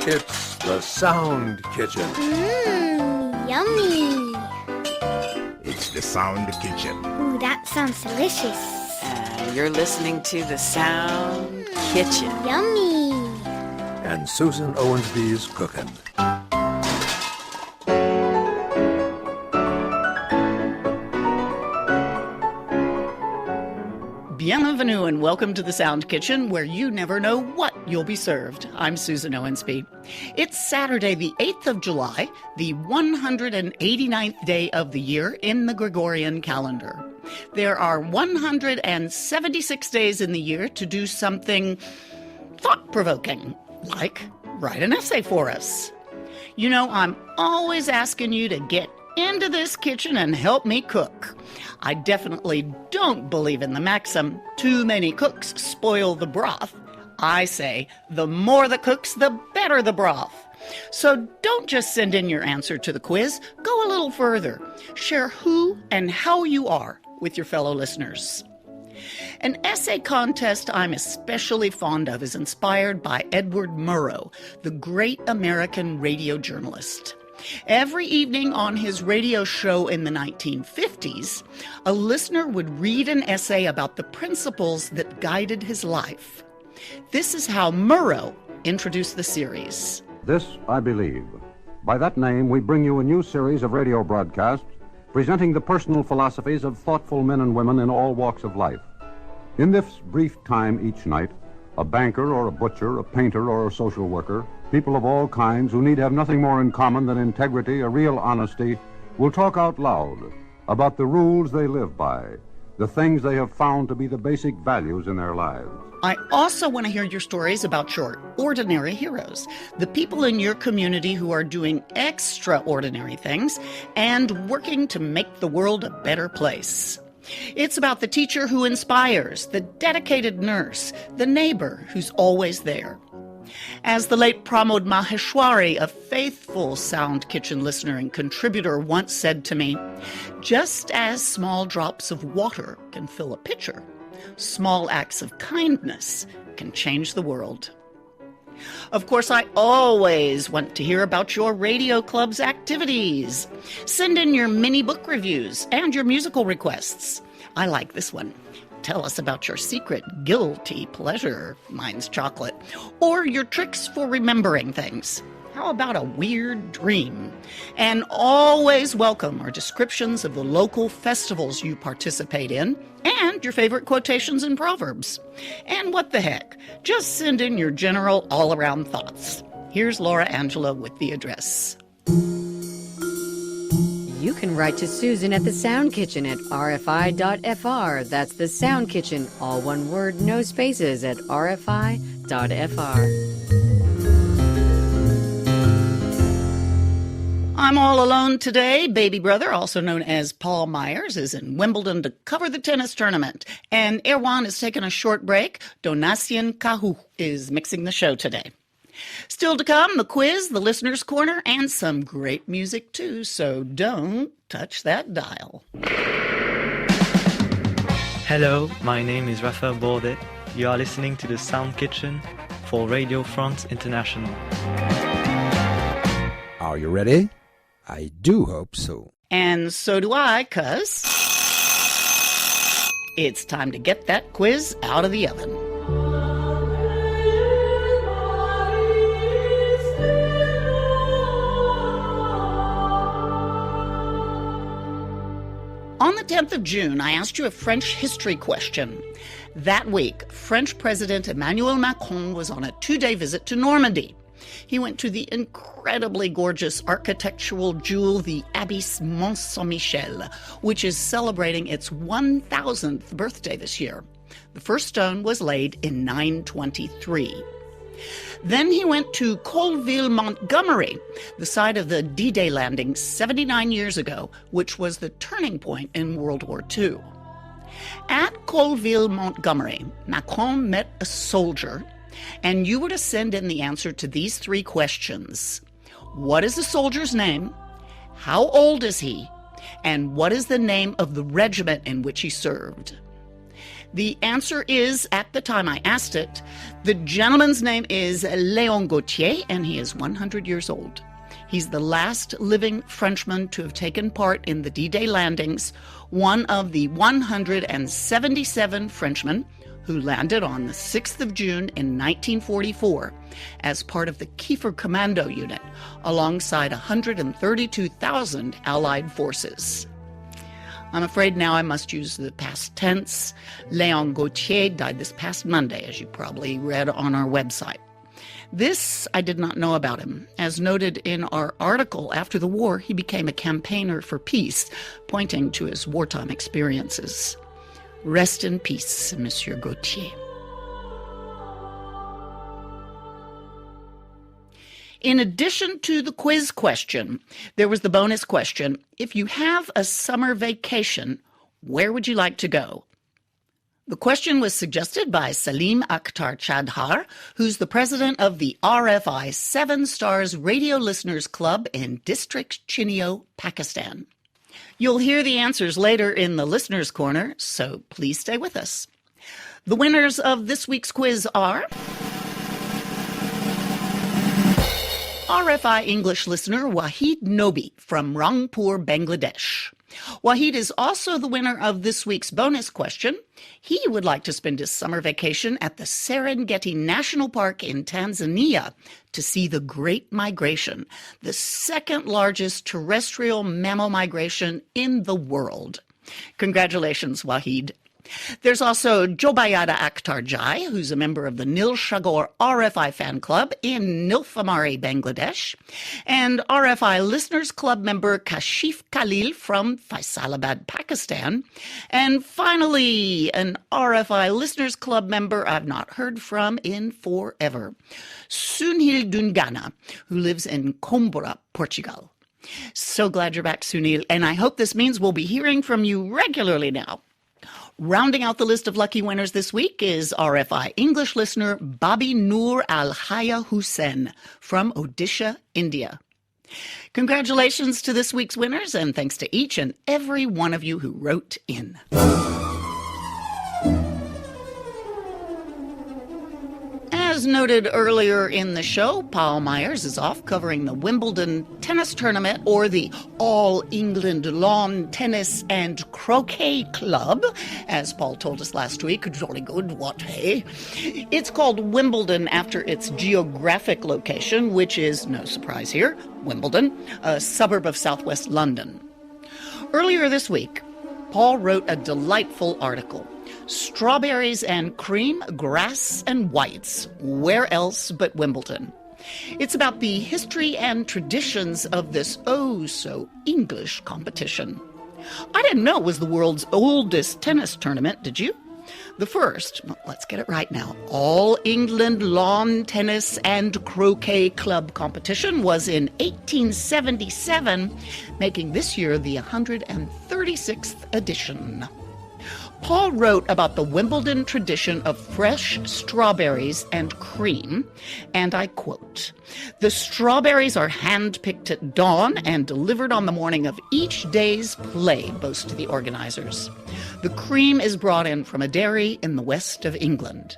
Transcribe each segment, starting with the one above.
It's the Sound Kitchen. Yummy. It's the Sound Kitchen. Ooh, that sounds delicious. You're listening to the Sound Kitchen. Yummy. And Susan Owensby's cooking. Bienvenue and welcome to the Sound Kitchen, where you never know what you'll be served. I'm Susan Owensby. It's Saturday, the 8th of July, the 189th day of the year in the Gregorian calendar. There are 176 days in the year to do something thought-provoking, like write an essay for us. You know, I'm always asking you to get into this kitchen and help me cook. I definitely don't believe in the maxim, too many cooks spoil the broth. I say, the more the cooks, the better the broth. So don't just send in your answer to the quiz. Go a little further. Share who and how you are with your fellow listeners. An essay contest I'm especially fond of is inspired by Edward Murrow, the great American radio journalist. Every evening on his radio show in the 1950s, a listener would read an essay about the principles that guided his life. This is how Murrow introduced the series. This I believe. By that name, we bring you a new series of radio broadcasts presenting the personal philosophies of thoughtful men and women in all walks of life. In this brief time each night, a banker or a butcher, a painter or a social worker, people of all kinds who need have nothing more in common than integrity, a real honesty, will talk out loud about the rules they live by, the things they have found to be the basic values in their lives. I also want to hear your stories about your ordinary heroes, the people in your community who are doing extraordinary things and working to make the world a better place. It's about the teacher who inspires, the dedicated nurse, the neighbor who's always there. As the late Pramod Maheshwari, a faithful Sound Kitchen listener and contributor, once said to me, just as small drops of water can fill a pitcher, small acts of kindness can change the world. Of course, I always want to hear about your radio club's activities. Send in your mini book reviews and your musical requests. I like this one. Tell us about your secret guilty pleasure, mine's chocolate, or your tricks for remembering things. How about a weird dream? And always welcome our descriptions of the local festivals you participate in and your favorite quotations and proverbs. And what the heck, just send in your general all-around thoughts. Here's Laura Angela with the address. You can write to Susan at the Sound Kitchen at rfi.fr. That's the Sound Kitchen, all one word, no spaces, at rfi.fr. I'm all alone today. Baby brother, also known as Paul Myers, is in Wimbledon to cover the tennis tournament. And Erwan is taking a short break. Donatien Kahu is mixing the show today. Still to come, the quiz, the listener's corner, and some great music too. So don't touch that dial. Hello, my name is Raphael Bordet. You are listening to the Sound Kitchen for Radio France International. Are you ready? I do hope so. And so do I, 'cause it's time to get that quiz out of the oven. On the 10th of June, I asked you a French history question. That week, French President Emmanuel Macron was on a 2-day visit to Normandy. He went to the incredibly gorgeous architectural jewel, the Abbey Mont Saint-Michel, which is celebrating its 1,000th birthday this year. The first stone was laid in 923. Then he went to Colville, Montgomery, the site of the D-Day landing 79 years ago, which was the turning point in World War II. At Colville, Montgomery, Macron met a soldier, and you were to send in the answer to these 3 questions. What is the soldier's name? How old is he? And what is the name of the regiment in which he served? The answer is, at the time I asked it, the gentleman's name is Léon Gautier, and he is 100 years old. He's the last living Frenchman to have taken part in the D-Day landings, one of the 177 Frenchmen who landed on the 6th of June in 1944 as part of the Kiefer Commando Unit, alongside 132,000 Allied forces. I'm afraid now I must use the past tense. Léon Gautier died this past Monday, as you probably read on our website. This I did not know about him. As noted in our article after the war, he became a campaigner for peace, pointing to his wartime experiences. Rest in peace, Monsieur Gautier. In addition to the quiz question, there was the bonus question. If you have a summer vacation, where would you like to go? The question was suggested by Salim Akhtar Chadhar, who's the president of the RFI 7 Stars Radio Listeners Club in District Chinio, Pakistan. You'll hear the answers later in the Listener's Corner, so please stay with us. The winners of this week's quiz are RFI English listener Wahid Nobi from Rangpur, Bangladesh. Wahid is also the winner of this week's bonus question. He would like to spend his summer vacation at the Serengeti National Park in Tanzania to see the Great Migration, the second largest terrestrial mammal migration in the world. Congratulations, Wahid. There's also Jobayada Akhtar Jai, who's a member of the Nil Shagor RFI fan club in Nilphamari, Bangladesh, and RFI Listeners Club member Kashif Khalil from Faisalabad, Pakistan, and finally, an RFI Listeners Club member I've not heard from in forever, Sunil Dungana, who lives in Coimbra, Portugal. So glad you're back, Sunil, and I hope this means we'll be hearing from you regularly now. Rounding out the list of lucky winners this week is RFI English listener Bobby Noor Al-Haya Hussain from Odisha, India. Congratulations to this week's winners, and thanks to each and every one of you who wrote in. As noted earlier in the show, Paul Myers is off covering the Wimbledon Tennis Tournament, or the All England Lawn Tennis and Croquet Club, as Paul told us last week. Jolly good, what, hey? It's called Wimbledon after its geographic location, which is, no surprise here, Wimbledon, a suburb of southwest London. Earlier this week, Paul wrote a delightful article, Strawberries and Cream, Grass and Whites, Where Else But Wimbledon? It's about the history and traditions of this oh-so-English competition. I didn't know it was the world's oldest tennis tournament, did you? The first, well, let's get it right now, All England Lawn Tennis and Croquet Club competition was in 1877, making this year the 136th edition. Paul wrote about the Wimbledon tradition of fresh strawberries and cream, and I quote, "The strawberries are hand-picked at dawn and delivered on the morning of each day's play," boast the organizers. "The cream is brought in from a dairy in the west of England."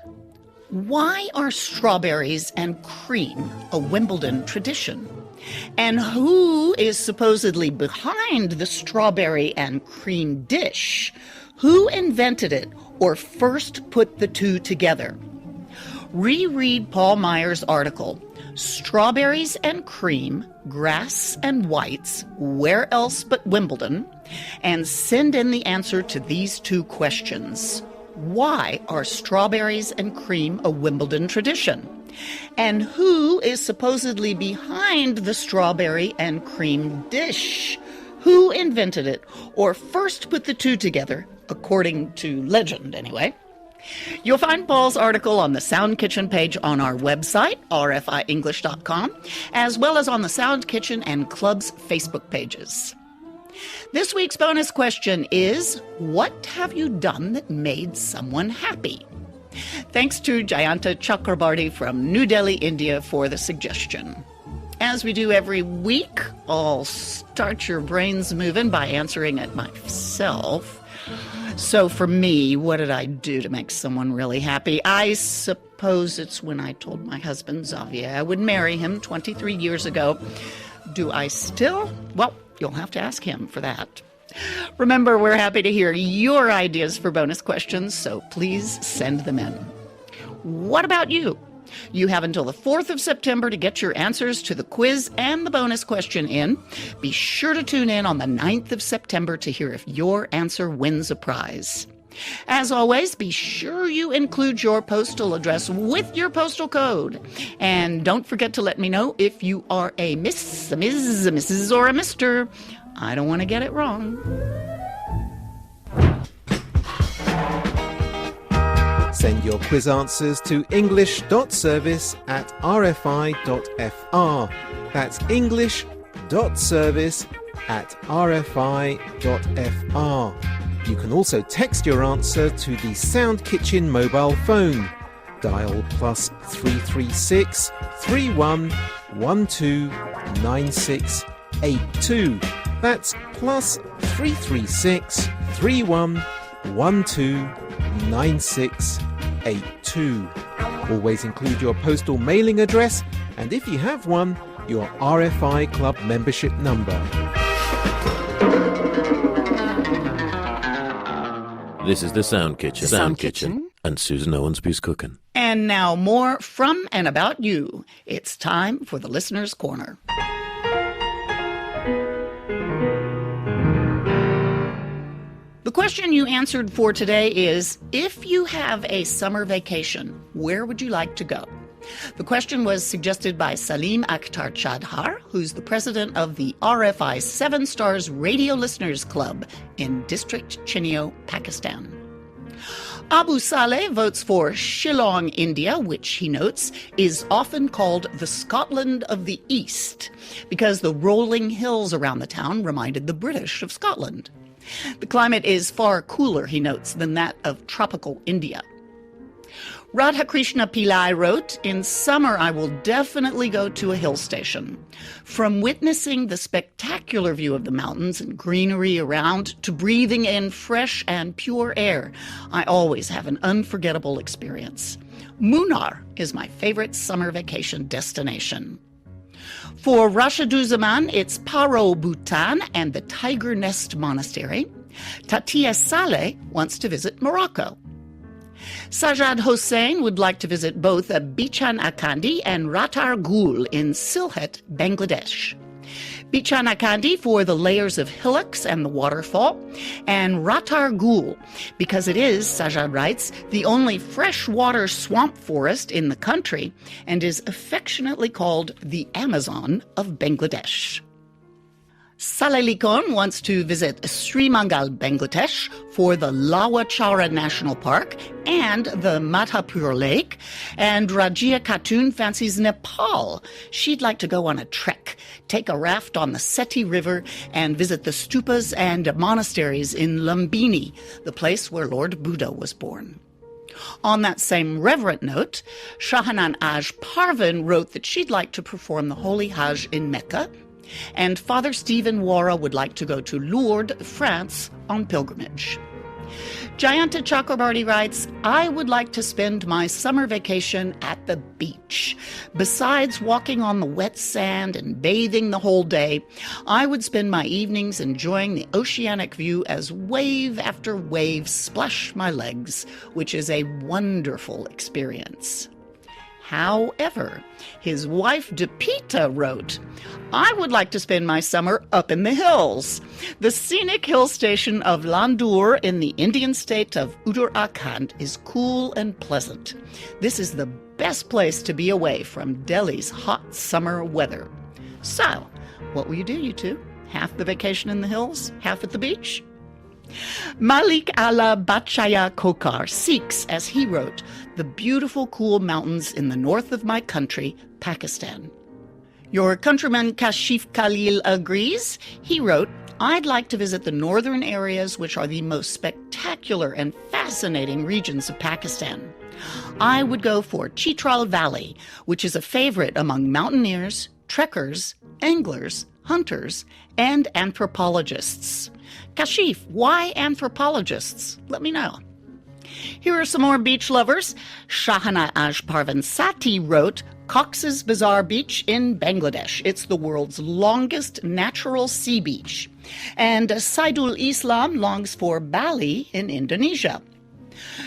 Why are strawberries and cream a Wimbledon tradition? And who is supposedly behind the strawberry and cream dish? Who invented it or first put the two together? Reread Paul Myers' article, Strawberries and Cream, Grass and Whites, Where Else But Wimbledon? And send in the answer to these two questions. Why are strawberries and cream a Wimbledon tradition? And who is supposedly behind the strawberry and cream dish? Who invented it or first put the two together, according to legend anyway? You'll find Paul's article on the Sound Kitchen page on our website, rfienglish.com, as well as on the Sound Kitchen and Club's Facebook pages. This week's bonus question is, what have you done that made someone happy? Thanks to Jayanta Chakrabarti from New Delhi, India, for the suggestion. As we do every week, I'll start your brains moving by answering it myself. So for me, what did I do to make someone really happy? I suppose it's when I told my husband, Xavier, I would marry him 23 years ago. Do I still? Well, you'll have to ask him for that. Remember, we're happy to hear your ideas for bonus questions, so please send them in. What about you? You have until the 4th of September to get your answers to the quiz and the bonus question in. Be sure to tune in on the 9th of September to hear if your answer wins a prize. As always, be sure you include your postal address with your postal code. And don't forget to let me know if you are a Miss, a Ms., a Mrs., or a Mr. I don't want to get it wrong. Send your quiz answers to english.service@rfi.fr. That's english.service@rfi.fr. You can also text your answer to the Sound Kitchen mobile phone. Dial +336 31 12 9682. That's +336 31 12 9682. Always include your postal mailing address and, if you have one, your RFI Club membership number. This is the Sound Kitchen. Sound Kitchen. And Susan Owensby's cooking. And now more from and about you. It's time for the Listener's Corner. The question you answered for today is, if you have a summer vacation, where would you like to go? The question was suggested by Salim Akhtar Chadhar, who's the president of the RFI 7 Stars Radio Listeners Club in District Chinio, Pakistan. Abu Saleh votes for Shillong, India, which he notes is often called the Scotland of the East because the rolling hills around the town reminded the British of Scotland. The climate is far cooler, he notes, than that of tropical India. Radhakrishna Pillai wrote, in summer I will definitely go to a hill station. From witnessing the spectacular view of the mountains and greenery around to breathing in fresh and pure air, I always have an unforgettable experience. Munnar is my favorite summer vacation destination. For Rashaduzaman, it's Paro, Bhutan and the Tiger Nest Monastery. Tatia Saleh wants to visit Morocco. Sajad Hossain would like to visit both Bichan Akandi and Ratar Gul in Sylhet, Bangladesh. Bichan Akandi for the layers of hillocks and the waterfall, and Ratar Gul because it is, Sajad writes, the only freshwater swamp forest in the country and is affectionately called the Amazon of Bangladesh. Saleh wants to visit Sri Mangal, Bangladesh for the Lawa Chowra National Park and the Madhapur Lake, and Rajia Khatun fancies Nepal. She'd like to go on a trek, take a raft on the Seti River, and visit the stupas and monasteries in Lumbini, the place where Lord Buddha was born. On that same reverent note, Shahanan Aj Parvin wrote that she'd like to perform the Holy Hajj in Mecca, and Father Stephen Wara would like to go to Lourdes, France, on pilgrimage. Jayanta Chakrabarti writes, I would like to spend my summer vacation at the beach. Besides walking on the wet sand and bathing the whole day, I would spend my evenings enjoying the oceanic view as wave after wave splash my legs, which is a wonderful experience. However, his wife Depita wrote, I would like to spend my summer up in the hills. The scenic hill station of Landur in the Indian state of Uttarakhand is cool and pleasant. This is the best place to be away from Delhi's hot summer weather. So, what will you do, you two? Half the vacation in the hills, half at the beach? Malik Allah Bachaya Kokar seeks, as he wrote, the beautiful cool mountains in the north of my country, Pakistan. Your countryman Kashif Khalil agrees. He wrote, I'd like to visit the northern areas which are the most spectacular and fascinating regions of Pakistan. I would go for Chitral Valley, which is a favorite among mountaineers, trekkers, anglers, hunters, and anthropologists. Kashif, why anthropologists? Let me know. Here are some more beach lovers. Shahana Parvansati wrote, Cox's Bazar Beach in Bangladesh. It's the world's longest natural sea beach. And Saidul Islam longs for Bali in Indonesia.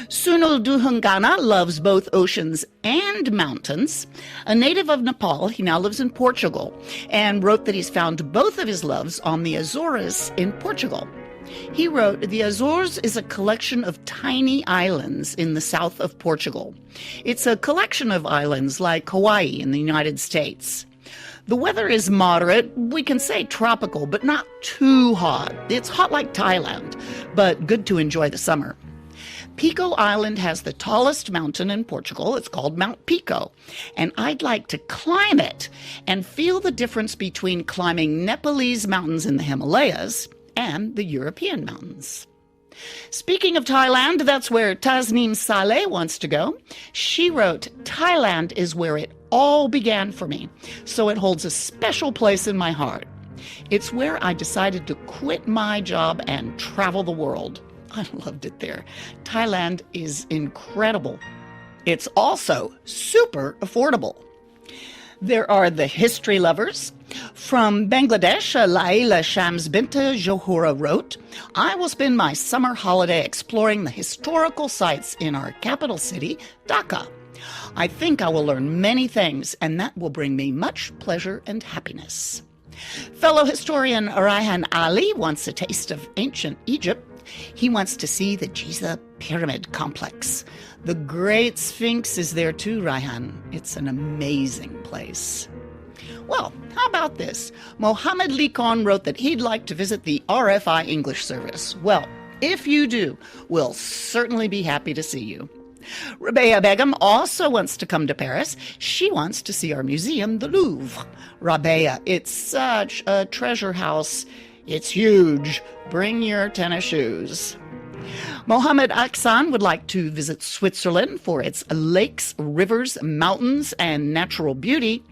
Sunul Duhungana loves both oceans and mountains. A native of Nepal, he now lives in Portugal, and wrote that he's found both of his loves on the Azores in Portugal. He wrote, the Azores is a collection of tiny islands in the south of Portugal. It's a collection of islands like Hawaii in the United States. The weather is moderate, we can say tropical, but not too hot. It's hot like Thailand, but good to enjoy the summer. Pico Island has the tallest mountain in Portugal. It's called Mount Pico. And I'd like to climb it and feel the difference between climbing Nepalese mountains in the Himalayas and the European mountains. Speaking of Thailand, that's where Tasneem Saleh wants to go. She wrote, Thailand is where it all began for me, so it holds a special place in my heart. It's where I decided to quit my job and travel the world. I loved it there. Thailand is incredible. It's also super affordable. There are the history lovers. From Bangladesh, Laila Shams Binta Johura wrote, I will spend my summer holiday exploring the historical sites in our capital city, Dhaka. I think I will learn many things, and that will bring me much pleasure and happiness. Fellow historian Raihan Ali wants a taste of ancient Egypt. He wants to see the Giza Pyramid Complex. The Great Sphinx is there too, Raihan. It's an amazing place. Well, how about this? Mohammed Likon wrote that he'd like to visit the RFI English service. Well, if you do, we'll certainly be happy to see you. Rabea Begum also wants to come to Paris. She wants to see our museum, the Louvre. Rabea, it's such a treasure house. It's huge. Bring your tennis shoes. Mohammed Aksan would like to visit Switzerland for its lakes, rivers, mountains, and natural beauty.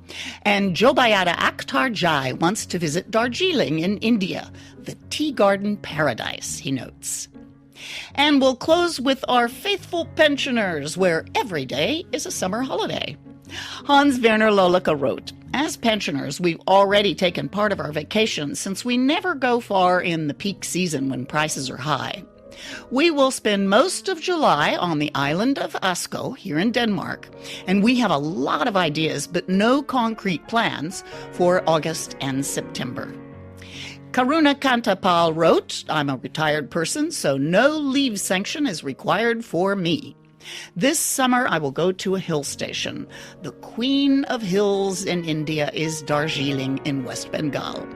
And Jobayada Akhtar Jai wants to visit Darjeeling in India, the tea garden paradise, he notes. And we'll close with our faithful pensioners, where every day is a summer holiday. Hans Werner Lolika wrote, as pensioners, we've already taken part of our vacation since we never go far in the peak season when prices are high. We will spend most of July on the island of Asko here in Denmark, and we have a lot of ideas but no concrete plans for August and September. Karuna Kantapal wrote, I'm a retired person, so no leave sanction is required for me. This summer, I will go to a hill station. The queen of hills in India is Darjeeling in West Bengal.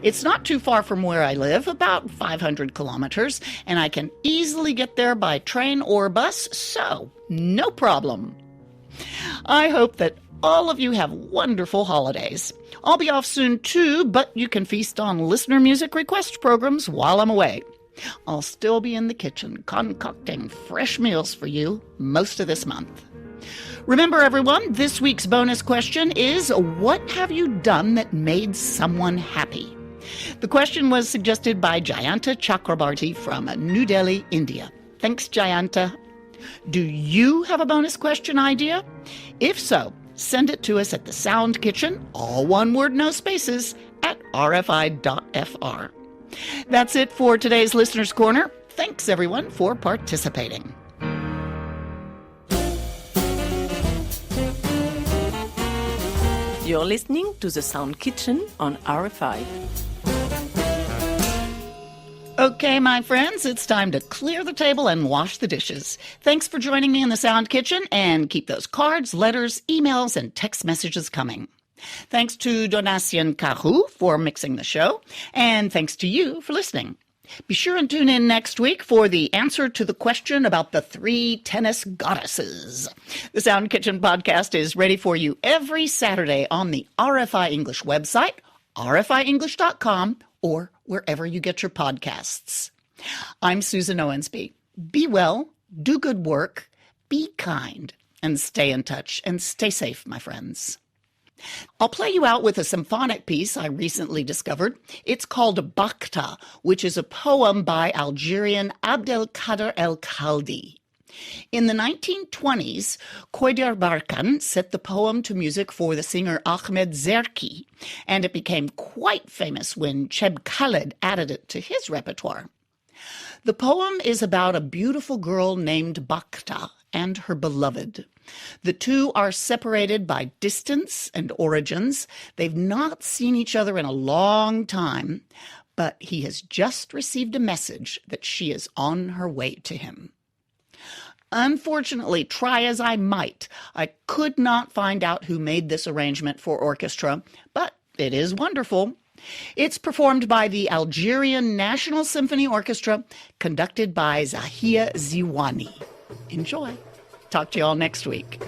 It's not too far from where I live, about 500 kilometers, and I can easily get there by train or bus, so no problem. I hope that all of you have wonderful holidays. I'll be off soon too, but you can feast on listener music request programs while I'm away. I'll still be in the kitchen concocting fresh meals for you most of this month. Remember, everyone, this week's bonus question is, what have you done that made someone happy? The question was suggested by Jayanta Chakrabarti from New Delhi, India. Thanks, Jayanta. Do you have a bonus question idea? If so, send it to us at the Sound Kitchen, all one word, no spaces, at rfi.fr. That's it for today's Listener's Corner. Thanks, everyone, for participating. You're listening to the Sound Kitchen on RFI. Okay, my friends, it's time to clear the table and wash the dishes. Thanks for joining me in the Sound Kitchen, and keep those cards, letters, emails, and text messages coming. Thanks to Donatien Cahu for mixing the show, and thanks to you for listening. Be sure and tune in next week for the answer to the question about the 3 tennis goddesses. The Sound Kitchen podcast is ready for you every Saturday on the RFI English website, rfienglish.com, or wherever you get your podcasts. I'm Susan Owensby. Be well, do good work, be kind, and stay in touch, and stay safe, my friends. I'll play you out with a symphonic piece I recently discovered. It's called Bakhta, which is a poem by Algerian Abdelkader El Khaldi. In the 1920s, Koyder Barkan set the poem to music for the singer Ahmed Zerki, and it became quite famous when Cheb Khaled added it to his repertoire. The poem is about a beautiful girl named Bakhta and her beloved. The two are separated by distance and origins. They've not seen each other in a long time, but he has just received a message that she is on her way to him. Unfortunately, try as I might, I could not find out who made this arrangement for orchestra, but it is wonderful. It's performed by the Algerian National Symphony Orchestra, conducted by Zahia Ziwani. Enjoy. Talk to you all next week.